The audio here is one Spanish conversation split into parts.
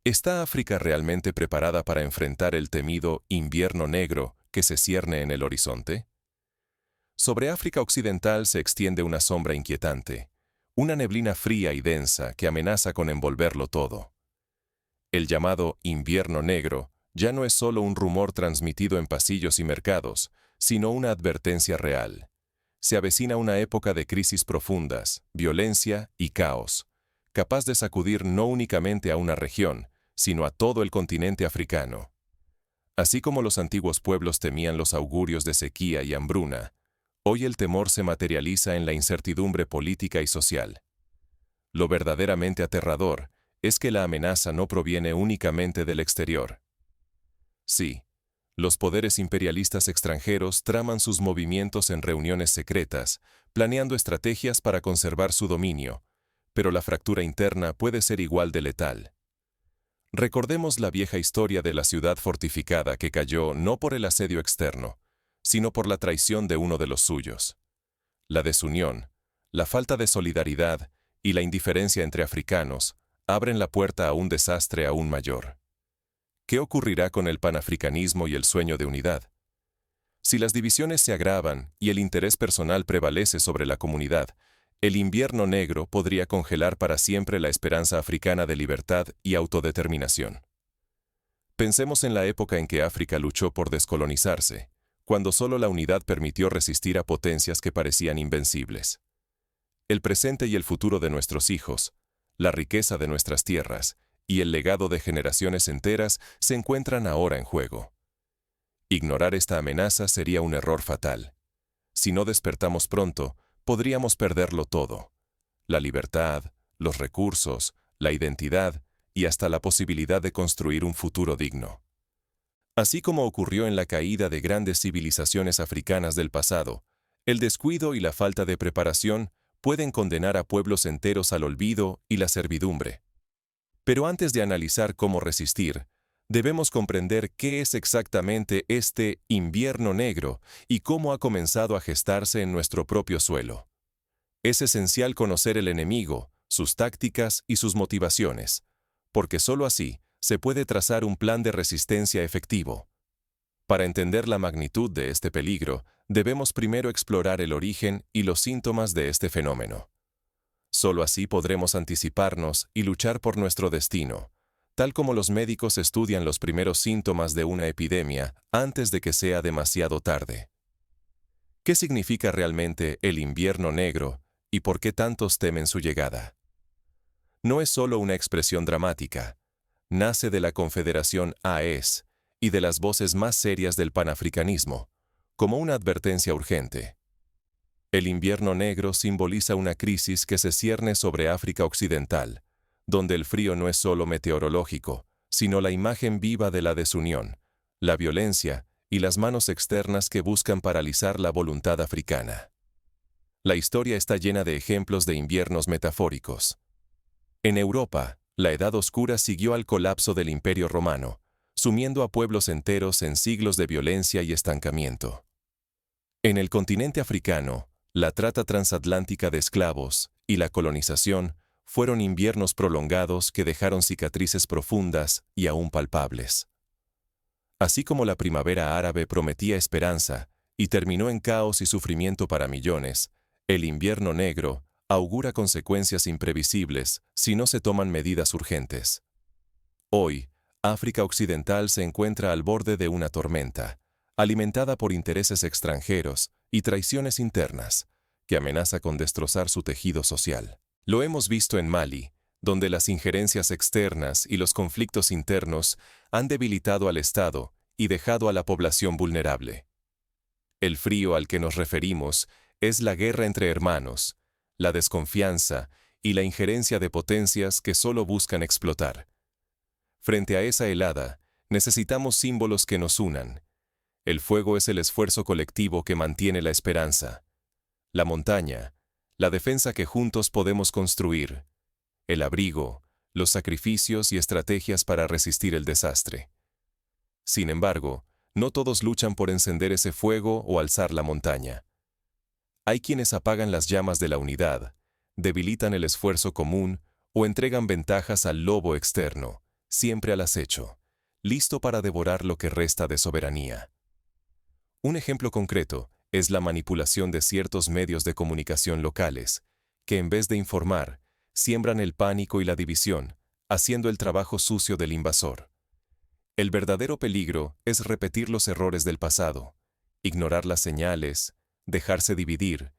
¿Está África realmente preparada para enfrentar el temido invierno negro que se cierne en el horizonte? Sobre África Occidental se extiende una sombra inquietante, una neblina fría y densa que amenaza con envolverlo todo. El llamado invierno negro ya no es solo un rumor transmitido en pasillos y mercados, sino una advertencia real. Se avecina una época de crisis profundas, violencia y caos, capaz de sacudir no únicamente a una región, sino a todo el continente africano. Así como los antiguos pueblos temían los augurios de sequía y hambruna, hoy el temor se materializa en la incertidumbre política y social. Lo verdaderamente aterrador es que la amenaza no proviene únicamente del exterior. Sí, los poderes imperialistas extranjeros traman sus movimientos en reuniones secretas, planeando estrategias para conservar su dominio, pero la fractura interna puede ser igual de letal. Recordemos la vieja historia de la ciudad fortificada que cayó no por el asedio externo, sino por la traición de uno de los suyos. La desunión, la falta de solidaridad y la indiferencia entre africanos abren la puerta a un desastre aún mayor. ¿Qué ocurrirá con el panafricanismo y el sueño de unidad? Si las divisiones se agravan y el interés personal prevalece sobre la comunidad, el invierno negro podría congelar para siempre la esperanza africana de libertad y autodeterminación. Pensemos en la época en que África luchó por descolonizarse, cuando solo la unidad permitió resistir a potencias que parecían invencibles. El presente y el futuro de nuestros hijos, la riqueza de nuestras tierras y el legado de generaciones enteras se encuentran ahora en juego. Ignorar esta amenaza sería un error fatal. Si no despertamos pronto, podríamos perderlo todo: la libertad, los recursos, la identidad y hasta la posibilidad de construir un futuro digno. Así como ocurrió en la caída de grandes civilizaciones africanas del pasado, el descuido y la falta de preparación pueden condenar a pueblos enteros al olvido y la servidumbre. Pero antes de analizar cómo resistir, debemos comprender qué es exactamente este invierno negro y cómo ha comenzado a gestarse en nuestro propio suelo. Es esencial conocer el enemigo, sus tácticas y sus motivaciones, porque sólo así se puede trazar un plan de resistencia efectivo. Para entender la magnitud de este peligro, debemos primero explorar el origen y los síntomas de este fenómeno. Sólo así podremos anticiparnos y luchar por nuestro destino, tal como los médicos estudian los primeros síntomas de una epidemia antes de que sea demasiado tarde. ¿Qué significa realmente el invierno negro y por qué tantos temen su llegada? No es solo una expresión dramática. Nace de la Confederación AES y de las voces más serias del panafricanismo, como una advertencia urgente. El invierno negro simboliza una crisis que se cierne sobre África Occidental, donde el frío no es solo meteorológico, sino la imagen viva de la desunión, la violencia y las manos externas que buscan paralizar la voluntad africana. La historia está llena de ejemplos de inviernos metafóricos. En Europa, la Edad Oscura siguió al colapso del Imperio Romano, sumiendo a pueblos enteros en siglos de violencia y estancamiento. En el continente africano, la trata transatlántica de esclavos y la colonización fueron inviernos prolongados que dejaron cicatrices profundas y aún palpables. Así como la primavera árabe prometía esperanza y terminó en caos y sufrimiento para millones, el invierno negro augura consecuencias imprevisibles si no se toman medidas urgentes. Hoy, África Occidental se encuentra al borde de una tormenta, alimentada por intereses extranjeros y traiciones internas, que amenaza con destrozar su tejido social. Lo hemos visto en Mali, donde las injerencias externas y los conflictos internos han debilitado al Estado y dejado a la población vulnerable. El frío al que nos referimos es la guerra entre hermanos, la desconfianza y la injerencia de potencias que solo buscan explotar. Frente a esa helada, necesitamos símbolos que nos unan. El fuego es el esfuerzo colectivo que mantiene la esperanza. La montaña, la defensa que juntos podemos construir. El abrigo, los sacrificios y estrategias para resistir el desastre. Sin embargo, no todos luchan por encender ese fuego o alzar la montaña. Hay quienes apagan las llamas de la unidad, debilitan el esfuerzo común o entregan ventajas al lobo externo, siempre al acecho, listo para devorar lo que resta de soberanía. Un ejemplo concreto es la manipulación de ciertos medios de comunicación locales, que en vez de informar, siembran el pánico y la división, haciendo el trabajo sucio del invasor. El verdadero peligro es repetir los errores del pasado, ignorar las señales, dejarse dividir,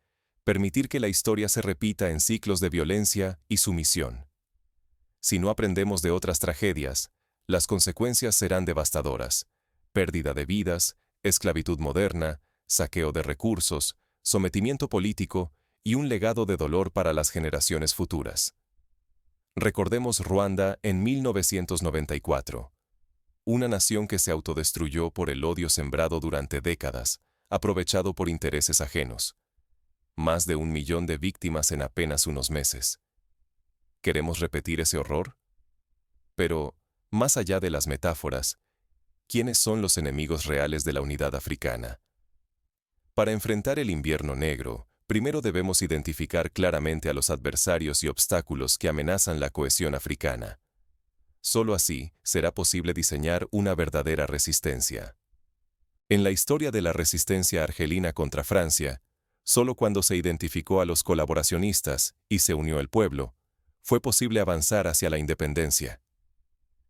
permitir que la historia se repita en ciclos de violencia y sumisión. Si no aprendemos de otras tragedias, las consecuencias serán devastadoras: pérdida de vidas, esclavitud moderna, saqueo de recursos, sometimiento político y un legado de dolor para las generaciones futuras. Recordemos Ruanda en 1994. Una nación que se autodestruyó por el odio sembrado durante décadas, aprovechado por intereses ajenos. Más de 1 millón de víctimas en apenas unos meses. ¿Queremos repetir ese horror? Pero, más allá de las metáforas, ¿quiénes son los enemigos reales de la unidad africana? Para enfrentar el invierno negro, primero debemos identificar claramente a los adversarios y obstáculos que amenazan la cohesión africana. Solo así será posible diseñar una verdadera resistencia. En la historia de la resistencia argelina contra Francia, solo cuando se identificó a los colaboracionistas y se unió el pueblo, fue posible avanzar hacia la independencia.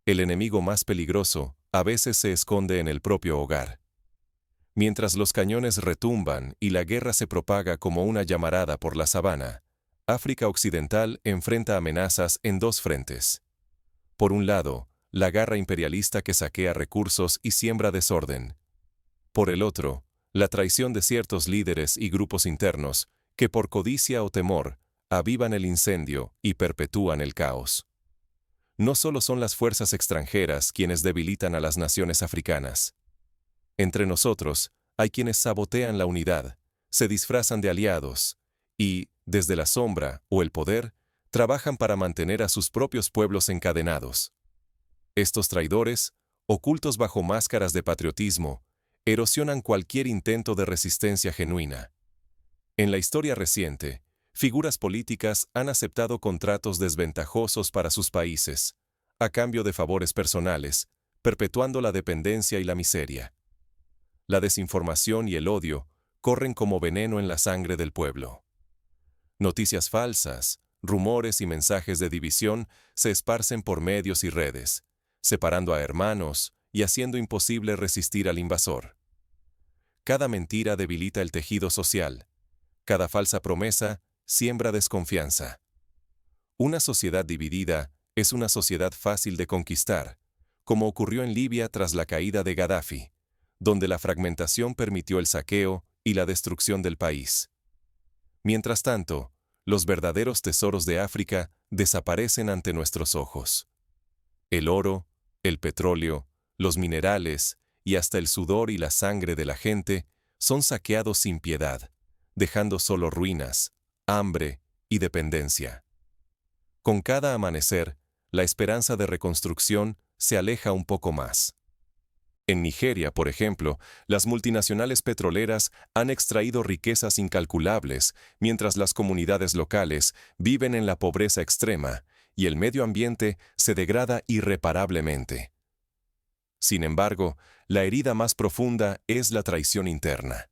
El enemigo más peligroso a veces se esconde en el propio hogar. Mientras los cañones retumban y la guerra se propaga como una llamarada por la sabana, África Occidental enfrenta amenazas en dos frentes. Por un lado, la garra imperialista que saquea recursos y siembra desorden. Por el otro, la traición de ciertos líderes y grupos internos que por codicia o temor avivan el incendio y perpetúan el caos. No solo son las fuerzas extranjeras quienes debilitan a las naciones africanas. Entre nosotros hay quienes sabotean la unidad, se disfrazan de aliados y, desde la sombra o el poder, trabajan para mantener a sus propios pueblos encadenados. Estos traidores, ocultos bajo máscaras de patriotismo, erosionan cualquier intento de resistencia genuina. En la historia reciente, figuras políticas han aceptado contratos desventajosos para sus países, a cambio de favores personales, perpetuando la dependencia y la miseria. La desinformación y el odio corren como veneno en la sangre del pueblo. Noticias falsas, rumores y mensajes de división se esparcen por medios y redes, separando a hermanos y haciendo imposible resistir al invasor. Cada mentira debilita el tejido social. Cada falsa promesa siembra desconfianza. Una sociedad dividida es una sociedad fácil de conquistar, como ocurrió en Libia tras la caída de Gaddafi, donde la fragmentación permitió el saqueo y la destrucción del país. Mientras tanto, los verdaderos tesoros de África desaparecen ante nuestros ojos. El oro, el petróleo, los minerales y hasta el sudor y la sangre de la gente son saqueados sin piedad, dejando solo ruinas, hambre y dependencia. Con cada amanecer, la esperanza de reconstrucción se aleja un poco más. En Nigeria, por ejemplo, las multinacionales petroleras han extraído riquezas incalculables, mientras las comunidades locales viven en la pobreza extrema y el medio ambiente se degrada irreparablemente. Sin embargo, la herida más profunda es la traición interna.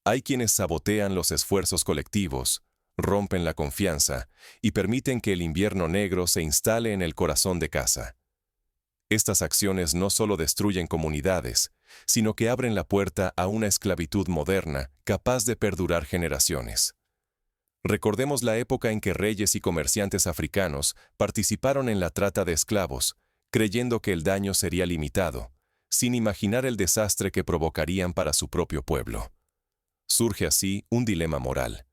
Hay quienes sabotean los esfuerzos colectivos, rompen la confianza y permiten que el invierno negro se instale en el corazón de casa. Estas acciones no solo destruyen comunidades, sino que abren la puerta a una esclavitud moderna capaz de perdurar generaciones. Recordemos la época en que reyes y comerciantes africanos participaron en la trata de esclavos, creyendo que el daño sería limitado, sin imaginar el desastre que provocarían para su propio pueblo. Surge así un dilema moral.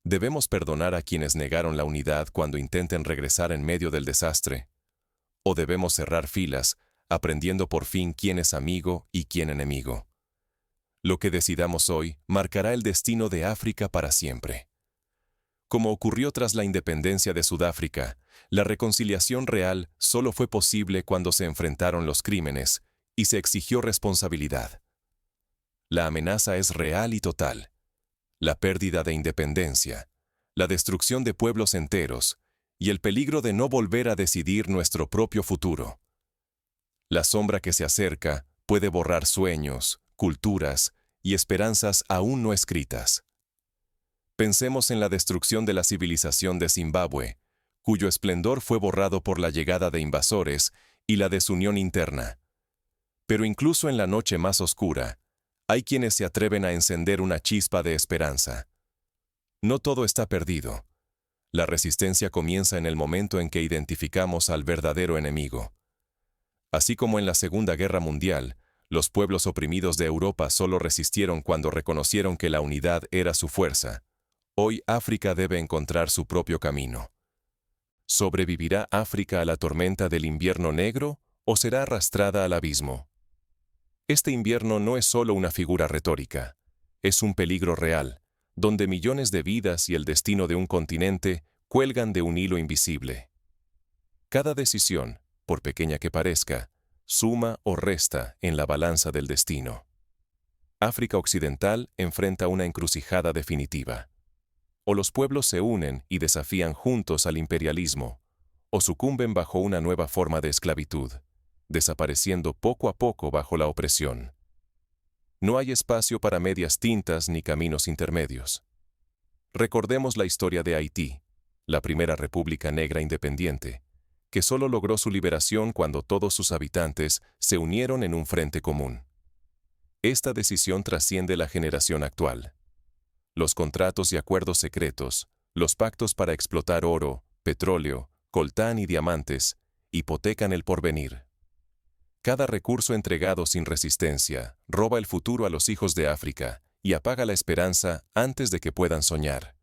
¿Debemos perdonar a quienes negaron la unidad cuando intenten regresar en medio del desastre? ¿O debemos cerrar filas, aprendiendo por fin quién es amigo y quién enemigo? Lo que decidamos hoy marcará el destino de África para siempre. Como ocurrió tras la independencia de Sudáfrica, la reconciliación real solo fue posible cuando se enfrentaron los crímenes y se exigió responsabilidad. La amenaza es real y total. La pérdida de independencia, la destrucción de pueblos enteros y el peligro de no volver a decidir nuestro propio futuro. La sombra que se acerca puede borrar sueños, culturas y esperanzas aún no escritas. Pensemos en la destrucción de la civilización de Zimbabue, cuyo esplendor fue borrado por la llegada de invasores y la desunión interna. Pero incluso en la noche más oscura, hay quienes se atreven a encender una chispa de esperanza. No todo está perdido. La resistencia comienza en el momento en que identificamos al verdadero enemigo. Así como en la Segunda Guerra Mundial, los pueblos oprimidos de Europa solo resistieron cuando reconocieron que la unidad era su fuerza. Hoy África debe encontrar su propio camino. ¿Sobrevivirá África a la tormenta del invierno negro o será arrastrada al abismo? Este invierno no es solo una figura retórica, es un peligro real, donde millones de vidas y el destino de un continente cuelgan de un hilo invisible. Cada decisión, por pequeña que parezca, suma o resta en la balanza del destino. África Occidental enfrenta una encrucijada definitiva. O los pueblos se unen y desafían juntos al imperialismo, o sucumben bajo una nueva forma de esclavitud, desapareciendo poco a poco bajo la opresión. No hay espacio para medias tintas ni caminos intermedios. Recordemos la historia de Haití, la primera república negra independiente, que solo logró su liberación cuando todos sus habitantes se unieron en un frente común. Esta decisión trasciende la generación actual. Los contratos y acuerdos secretos, los pactos para explotar oro, petróleo, coltán y diamantes, hipotecan el porvenir. Cada recurso entregado sin resistencia roba el futuro a los hijos de África y apaga la esperanza antes de que puedan soñar.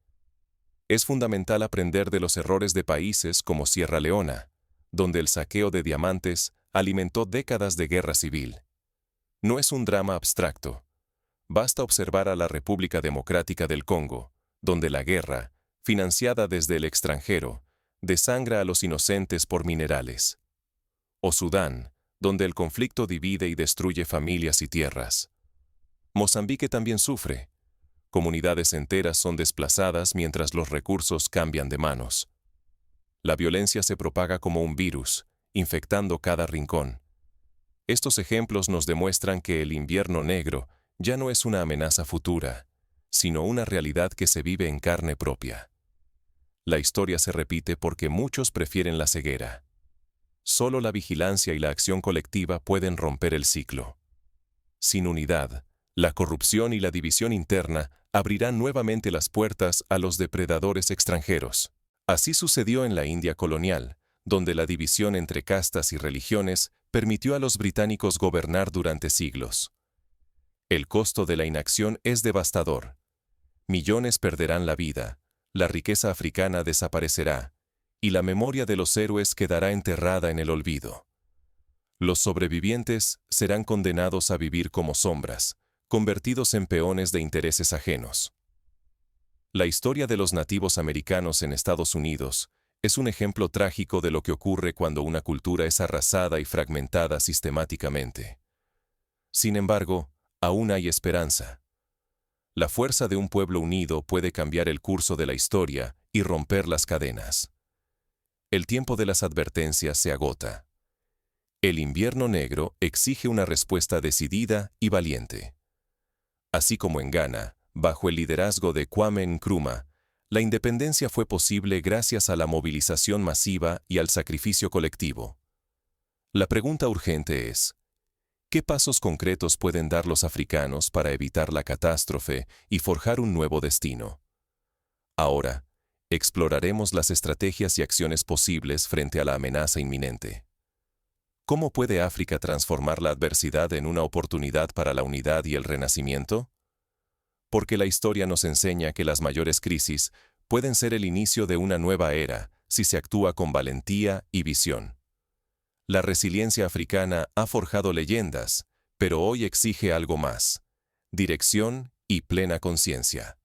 Es fundamental aprender de los errores de países como Sierra Leona, donde el saqueo de diamantes alimentó décadas de guerra civil. No es un drama abstracto. Basta observar a la República Democrática del Congo, donde la guerra, financiada desde el extranjero, desangra a los inocentes por minerales. O Sudán, donde el conflicto divide y destruye familias y tierras. Mozambique también sufre. Comunidades enteras son desplazadas mientras los recursos cambian de manos. La violencia se propaga como un virus, infectando cada rincón. Estos ejemplos nos demuestran que el invierno negro ya no es una amenaza futura, sino una realidad que se vive en carne propia. La historia se repite porque muchos prefieren la ceguera. Solo la vigilancia y la acción colectiva pueden romper el ciclo. Sin unidad, la corrupción y la división interna abrirán nuevamente las puertas a los depredadores extranjeros. Así sucedió en la India colonial, donde la división entre castas y religiones permitió a los británicos gobernar durante siglos. El costo de la inacción es devastador. Millones perderán la vida, la riqueza africana desaparecerá, y la memoria de los héroes quedará enterrada en el olvido. Los sobrevivientes serán condenados a vivir como sombras, convertidos en peones de intereses ajenos. La historia de los nativos americanos en Estados Unidos es un ejemplo trágico de lo que ocurre cuando una cultura es arrasada y fragmentada sistemáticamente. Sin embargo, aún hay esperanza. La fuerza de un pueblo unido puede cambiar el curso de la historia y romper las cadenas. El tiempo de las advertencias se agota. El invierno negro exige una respuesta decidida y valiente. Así como en Ghana, bajo el liderazgo de Kwame Nkrumah, la independencia fue posible gracias a la movilización masiva y al sacrificio colectivo. La pregunta urgente es: ¿qué pasos concretos pueden dar los africanos para evitar la catástrofe y forjar un nuevo destino? Ahora, exploraremos las estrategias y acciones posibles frente a la amenaza inminente. ¿Cómo puede África transformar la adversidad en una oportunidad para la unidad y el renacimiento? Porque la historia nos enseña que las mayores crisis pueden ser el inicio de una nueva era si se actúa con valentía y visión. La resiliencia africana ha forjado leyendas, pero hoy exige algo más: dirección y plena conciencia.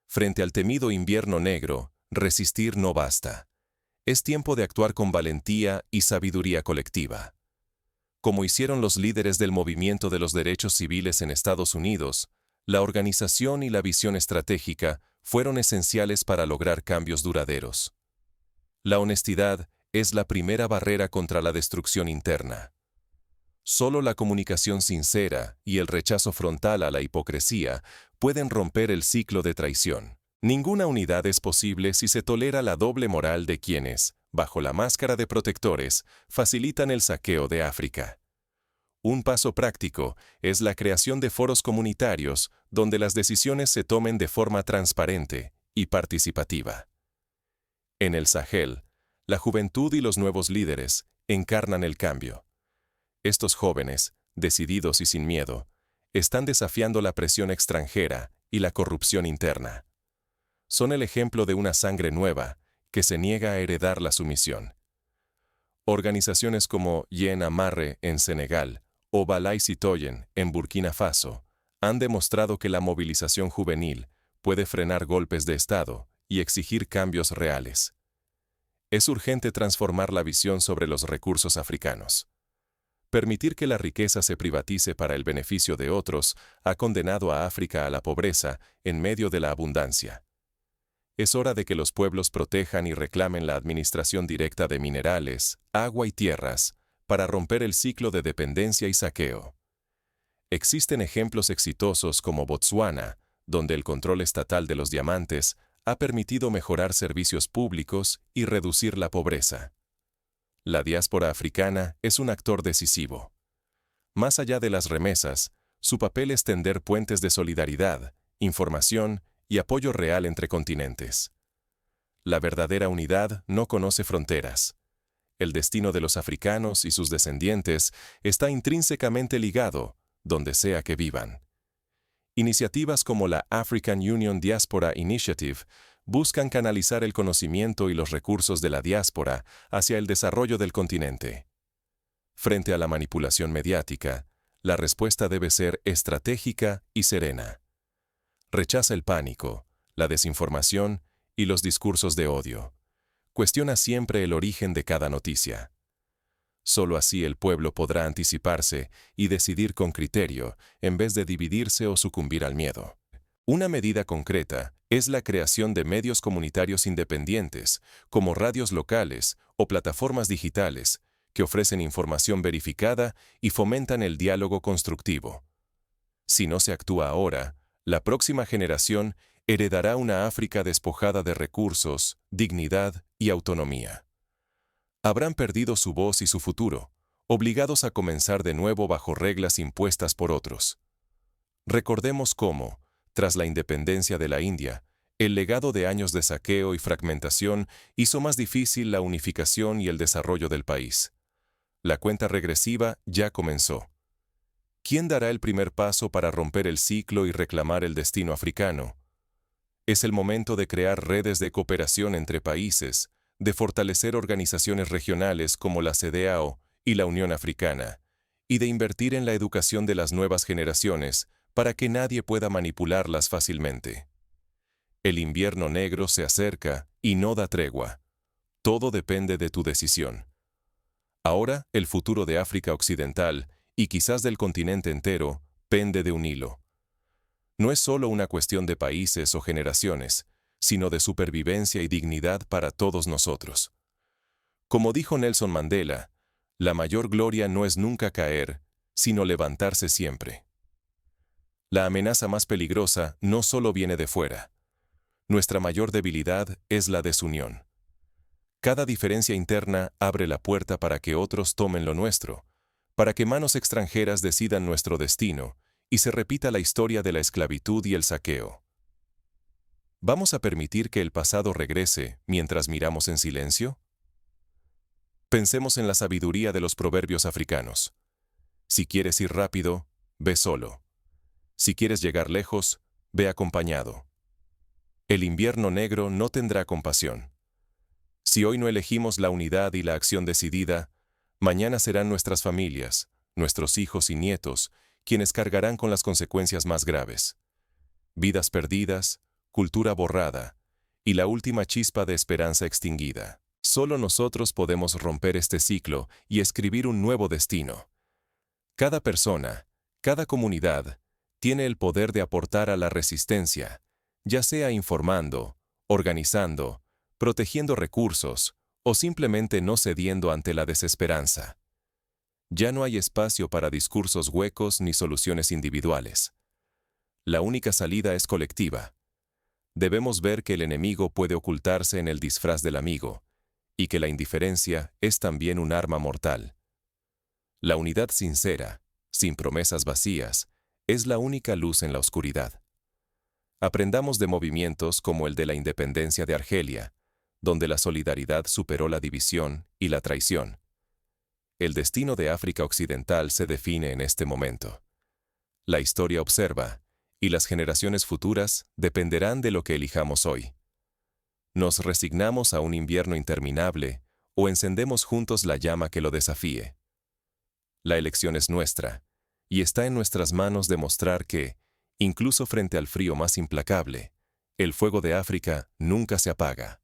Frente al temido invierno negro, resistir no basta. Es tiempo de actuar con valentía y sabiduría colectiva. Como hicieron los líderes del movimiento de los derechos civiles en Estados Unidos, la organización y la visión estratégica fueron esenciales para lograr cambios duraderos. La honestidad es la primera barrera contra la destrucción interna. Solo la comunicación sincera y el rechazo frontal a la hipocresía pueden romper el ciclo de traición. Ninguna unidad es posible si se tolera la doble moral de quienes, bajo la máscara de protectores, facilitan el saqueo de África. Un paso práctico es la creación de foros comunitarios donde las decisiones se tomen de forma transparente y participativa. En el Sahel, la juventud y los nuevos líderes encarnan el cambio. Estos jóvenes, decididos y sin miedo, están desafiando la presión extranjera y la corrupción interna. Son el ejemplo de una sangre nueva que se niega a heredar la sumisión. Organizaciones como Yen Amarre en Senegal o Balai Sitoyen en Burkina Faso han demostrado que la movilización juvenil puede frenar golpes de Estado y exigir cambios reales. Es urgente transformar la visión sobre los recursos africanos. Permitir que la riqueza se privatice para el beneficio de otros ha condenado a África a la pobreza en medio de la abundancia. Es hora de que los pueblos protejan y reclamen la administración directa de minerales, agua y tierras, para romper el ciclo de dependencia y saqueo. Existen ejemplos exitosos como Botsuana, donde el control estatal de los diamantes ha permitido mejorar servicios públicos y reducir la pobreza. La diáspora africana es un actor decisivo. Más allá de las remesas, su papel es tender puentes de solidaridad, información y apoyo real entre continentes. La verdadera unidad no conoce fronteras. El destino de los africanos y sus descendientes está intrínsecamente ligado, donde sea que vivan. Iniciativas como la African Union Diaspora Initiative buscan canalizar el conocimiento y los recursos de la diáspora hacia el desarrollo del continente. Frente a la manipulación mediática, la respuesta debe ser estratégica y serena. Rechaza el pánico, la desinformación y los discursos de odio. Cuestiona siempre el origen de cada noticia. Solo así el pueblo podrá anticiparse y decidir con criterio, en vez de dividirse o sucumbir al miedo. Una medida concreta es la creación de medios comunitarios independientes, como radios locales o plataformas digitales, que ofrecen información verificada y fomentan el diálogo constructivo. Si no se actúa ahora, la próxima generación heredará una África despojada de recursos, dignidad y autonomía. Habrán perdido su voz y su futuro, obligados a comenzar de nuevo bajo reglas impuestas por otros. Recordemos cómo, tras la independencia de la India, el legado de años de saqueo y fragmentación hizo más difícil la unificación y el desarrollo del país. La cuenta regresiva ya comenzó. ¿Quién dará el primer paso para romper el ciclo y reclamar el destino africano? Es el momento de crear redes de cooperación entre países, de fortalecer organizaciones regionales como la CEDEAO y la Unión Africana, y de invertir en la educación de las nuevas generaciones para que nadie pueda manipularlas fácilmente. El invierno negro se acerca y no da tregua. Todo depende de tu decisión. Ahora, el futuro de África Occidental, y quizás del continente entero, pende de un hilo. No es solo una cuestión de países o generaciones, sino de supervivencia y dignidad para todos nosotros. Como dijo Nelson Mandela, la mayor gloria no es nunca caer, sino levantarse siempre. La amenaza más peligrosa no solo viene de fuera. Nuestra mayor debilidad es la desunión. Cada diferencia interna abre la puerta para que otros tomen lo nuestro, para que manos extranjeras decidan nuestro destino y se repita la historia de la esclavitud y el saqueo. ¿Vamos a permitir que el pasado regrese mientras miramos en silencio? Pensemos en la sabiduría de los proverbios africanos. Si quieres ir rápido, ve solo. Si quieres llegar lejos, ve acompañado. El invierno negro no tendrá compasión. Si hoy no elegimos la unidad y la acción decidida, mañana serán nuestras familias, nuestros hijos y nietos, quienes cargarán con las consecuencias más graves. Vidas perdidas, cultura borrada, y la última chispa de esperanza extinguida. Solo nosotros podemos romper este ciclo y escribir un nuevo destino. Cada persona, cada comunidad, tiene el poder de aportar a la resistencia, ya sea informando, organizando, protegiendo recursos o simplemente no cediendo ante la desesperanza. Ya no hay espacio para discursos huecos ni soluciones individuales. La única salida es colectiva. Debemos ver que el enemigo puede ocultarse en el disfraz del amigo, y que la indiferencia es también un arma mortal. La unidad sincera, sin promesas vacías, es la única luz en la oscuridad. Aprendamos de movimientos como el de la independencia de Argelia, donde la solidaridad superó la división y la traición. El destino de África Occidental se define en este momento. La historia observa, y las generaciones futuras dependerán de lo que elijamos hoy. ¿Nos resignamos a un invierno interminable o encendemos juntos la llama que lo desafíe? La elección es nuestra, y está en nuestras manos demostrar que, incluso frente al frío más implacable, el fuego de África nunca se apaga.